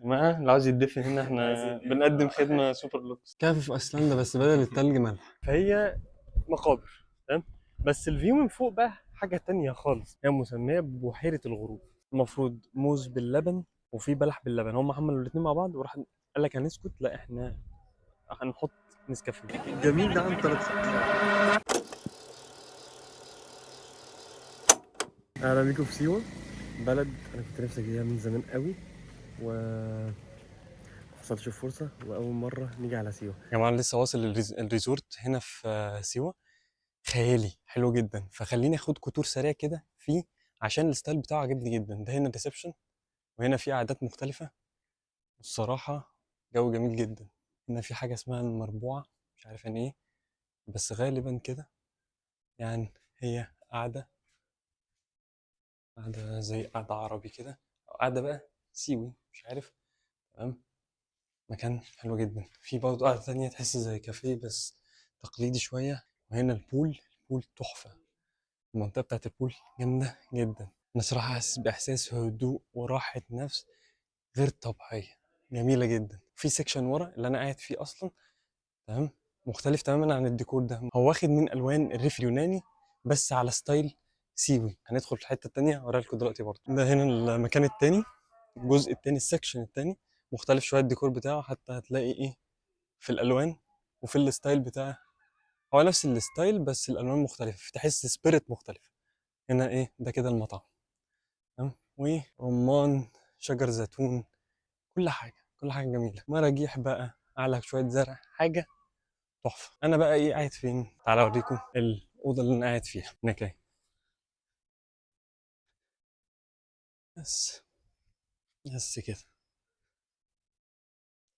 جماعة اللي عاوز يتدفن هنا احنا بنقدم خدمة سوبر لوكس. كهف في ايسلندا بس بدل التلج ملح. فهي مقابر، تمام، بس الفيو من فوق بقى حاجة تانية خالص، هي مسمية ببحيرة الغروب. المفروض موز باللبن وفي بلح باللبن، هم عملوا الاتنين مع بعض وراح قال لك هنسكت، لا احنا هنحط نسكافيه. جميل ده عن طريق. اهلا بيكم في سيوة، بلد انا كنت نفسي اجيها من زمان قوي و حصلش فرصة، وأول مرة نيجي على سيوة. يا جماعة لسه واصل الريزورت هنا في سيوة، خيالي حلو جدا، فخليني اخدكم تور سريع كده فيه عشان الستايل بتاعه عجبني جدا. ده هنا الريسبشن، وهنا في قعدات مختلفة، والصراحة جو جميل جدا. هنا في حاجة اسمها المربوعة، مش عارف يعني ايه، بس غالبا كده يعني هي قعدة زي قعدة عربي كده، أو قعدة بقى سيوي مش عارف. تمام، مكان حلو جدا. في برضه قعدة تانية تحس زي كافيه بس تقليدي شوية. وهنا البول تحفة، المنطقة بتاعت البول جامدة جدا. أنا صراحة حاسس بإحساس هدوء وراحة نفس غير طبيعية، جميلة جدا. في سيكشن ورا اللي أنا قاعد فيه أصلا، تمام، مختلف تماما عن الديكور ده، هو واخد من ألوان الريف اليوناني بس على ستايل سيوي. هندخل في الحتة التانية أوريها لكم دلوقتي. برضه ده هنا المكان التاني، الجزء التاني، السكشن التاني مختلف شوية الديكور بتاعه، حتى هتلاقي إيه في الألوان وفي الستايل بتاعه، هو نفس الستايل بس الألوان مختلفة، تحس سبيريت مختلف. هنا إيه ده كده المطعم، تمام، ورمان، شجر زيتون، كل حاجة جميلة، مراجيح بقى على شوية زرع، حاجة تحفة. أنا بقى إيه قاعد فين؟ تعالى أوريكم الأوضة اللي أنا قاعد فيها هناك أهي. بس بس كده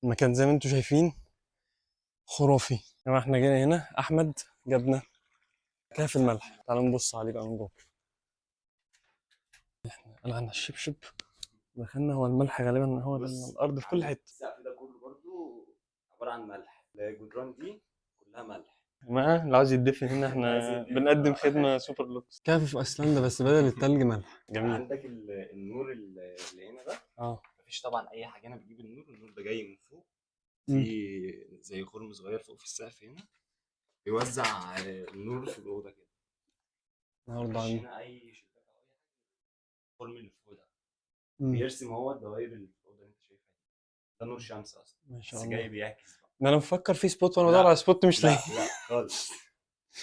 المكان زي ما انتم شايفين خرافي. لما احنا جينا هنا أحمد جابنا كهف الملح، تعالوا نبص عليه بقى من جوه. قلعنا الشبشب، دخلنا. هو الملح غالبا هو ده الأرض في كل حتة. السقف ده كله برضو عبارة عن ملح، الجدران دي كلها ملح. جماعة اللي عاوز يتدفن هنا احنا بنقدم خدمة سوبر لوكس. كهف في ايسلندا بس بدل التلج ملح. جميل. عندك النور اللي هنا ده مفيش طبعا اي حاجه، انا بجيب النور ده جاي من فوق، في زي خرم صغير فوق في السقف هنا بيوزع النور في الاوضه كده. النهارده مفيش عندي هنا اي شباك او اي حاجه، الخرم اللي فوق ده بيرسم هو الدوائر اللي في الاوضه اللي انت شايفها دي. ده نور شمس اصلا، ما شاء بس الله. جاي بيعكس بقى. ده أنا مفكر في سبوت وأنا بدور لا على سبوت مش لا لاقي. لا خالص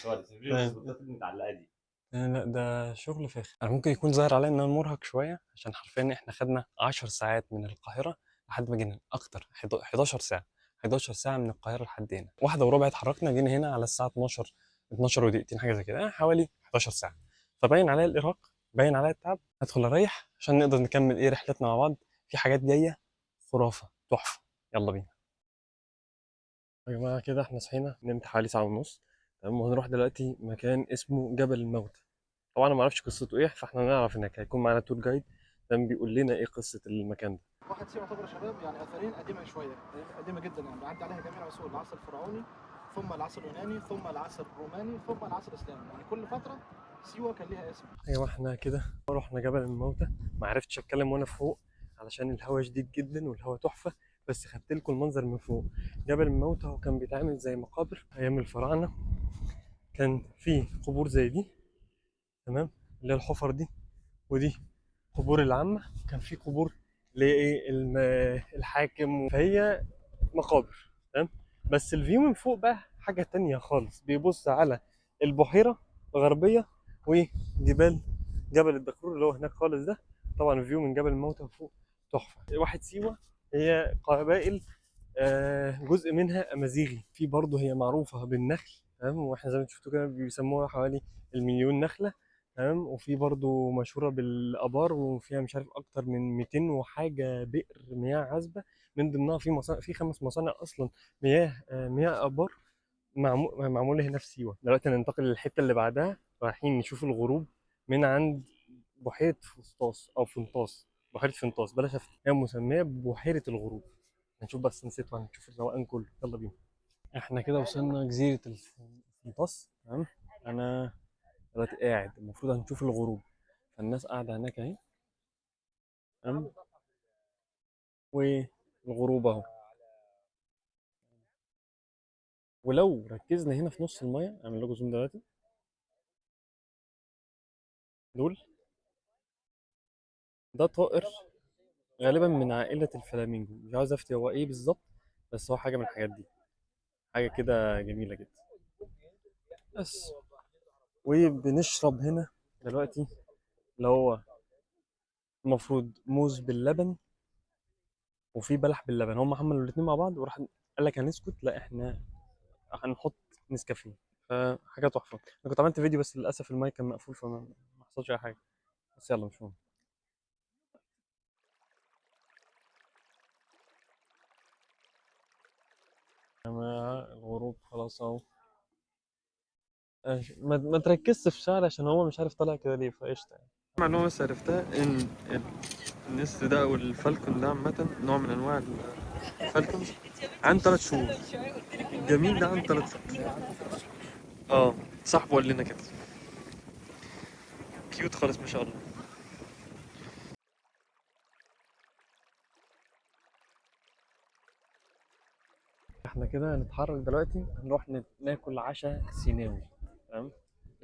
خالص، مفيش السبوتات المتعلقه دي. لا ده شغل فاخر. انا ممكن يكون ظاهر عليا ان انا مرهق شويه، عشان حرفيا احنا خدنا 10 ساعات من القاهره لحد ما جينا، اكتر 11 ساعه، 11 ساعه من القاهره لحد هنا. واحدة وربع اتحركنا، جينا هنا على الساعه 12، 12 ودقيقتين حاجه زي كده، حوالي 11 ساعه. فباين عليا الارهاق، باين عليا التعب. هدخل اريح عشان نقدر نكمل ايه رحلتنا مع بعض. في حاجات جايه خرافه تحفه، يلا بينا. يا جماعه كده احنا صحينا، نمت حوالي ساعه ونص، تمام، وهنروح دلوقتي مكان اسمه جبل الموتى. طبعا انا ما اعرفش قصته ايه، فاحنا نعرف هناك هيكون معانا تور جايد ده بيقول لنا ايه قصه المكان ده. واحد سيوة يعتبر شباب يعني اثرين قديمه شويه، قديمه جدا يعني بيعدي عليها جميع العصور، العصر الفرعوني ثم العصر اليوناني ثم العصر الروماني ثم العصر الاسلامي، يعني كل فتره سيوه كان ليها اسم. ايوه احنا كده رحنا جبل الموتى. ما عرفتش اتكلم وانا فوق علشان الهواء شديد جدا والهواء تحفه، بس خدت لكم المنظر من فوق. جبل الموتى هو كان بيتعمل زي مقابر ايام الفراعنه، كان في قبور زي دي، تمام، اللي هي الحفر دي، ودي قبور العامه، كان في قبور لايه الحاكم، فهي مقابر، تمام. بس الفيو من فوق بقى حاجة تانية خالص، بيبص على البحيرة الغربية وجبال جبل الدكرور اللي هو هناك خالص ده. طبعا الفيو من جبل الموتى فوق تحفة. واحد سيوة هي قبائل، جزء منها أمازيغي، في برضه هي معروفة بالنخل، تمام، واحنا زي ما شفتوا كده بيسموها حوالي المليون نخلة، تمام. وفي برضه مشهورة بالآبار، وفيها مش عارف أكتر من 200 وحاجة بئر مياه عذبة، من ضمنها في مصانع، في 5 مصانع أصلا مياه آبار معمولة هنا في سيوة. دلوقتي هننتقل للحتة اللي بعدها، رايحين نشوف الغروب من عند بحيرة فسطاس أو فنطاس، بحيرة فنطاس بلاش هي مسمية ببحيرة الغروب. هنشوف بس نسيت، هنشوف الروقان كله، يلا بينا. احنا كده وصلنا جزيرة الفنطاس، تمام. أنا دلوقتي قاعد، المفروض هنشوف الغروب، فالناس قاعدة هناك أهي، تمام، الغروب اهو. ولو ركزنا هنا في نص الميه، اعمل لكم زوم دلوقتي، دول ده طائر غالبا من عائلة الفلامينجو، مش عاوز افتي هو ايه بالظبط، بس هو حاجة من الحاجات دي، حاجة كده جميلة جدا. بس وبنشرب هنا دلوقتي اللي هو المفروض موز باللبن وفي بلح باللبن، هم عملوا الاتنين مع بعض وراح قال لك هنسكت، لا احنا هنحط نسكافيه، فحاجة تحفة. انا كنت عملت فيديو بس للأسف المايك كان مقفول فما حصلش أي حاجة، بس يلا مش مهم. يا جماعة الغروب خلاص اهو. ما تركزش في شعري عشان هو مش عارف طالع كده ليه، فقشطة يعني. معلومة بس عرفتها إن النسر ده أو الفالكون ده عامة نوع من أنواع الفالكونز عن 3 شهور. الجميل ده عن 3 شهور. اه صاحبه قال لنا كده. كيوت خالص ما شاء الله. احنا كده هنتحرك دلوقتي، هنروح ناكل عشاء سيناوي. تمام.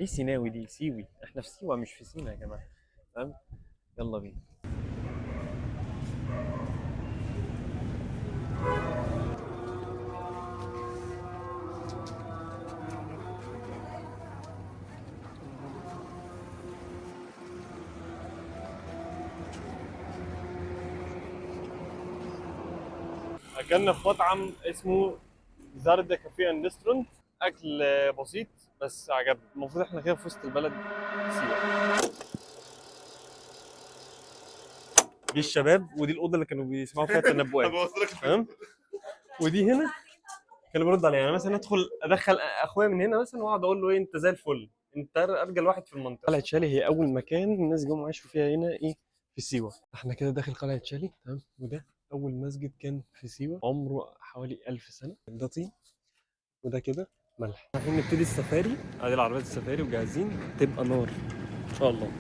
ايه سيناوي دي؟ سيوي، احنا في سيوة مش في سينا يا جماعة. تمام. يلا بينا. اكلنا في مطعم اسمه زاردة كافيه اند ريستورانت، اكل بسيط بس عجبني. المفروض احنا كده في وسط البلد في سيوة. دي الشباب ودي الاوضه اللي كانوا بيسمعوا فيها التنبؤات. تمام. ودي هنا كانوا بيردوا عليا، يعني مثلا ادخل ادخل اخويا من هنا مثلا واقعد اقول له ايه انت زي الفل، انت ارجل واحد في المنطقه. قلعه شالي هي اول مكان الناس جم عاشوا فيها هنا ايه في سيوه. احنا كده داخل قلعه شالي. تمام. وده اول مسجد كان في سيوه، عمره حوالي 1000 سنه. ده طين وده كده ملح. رايحين نبتدي السفاري، ادي العربيات السفاري وجاهزين، تبقى نار ان شاء الله.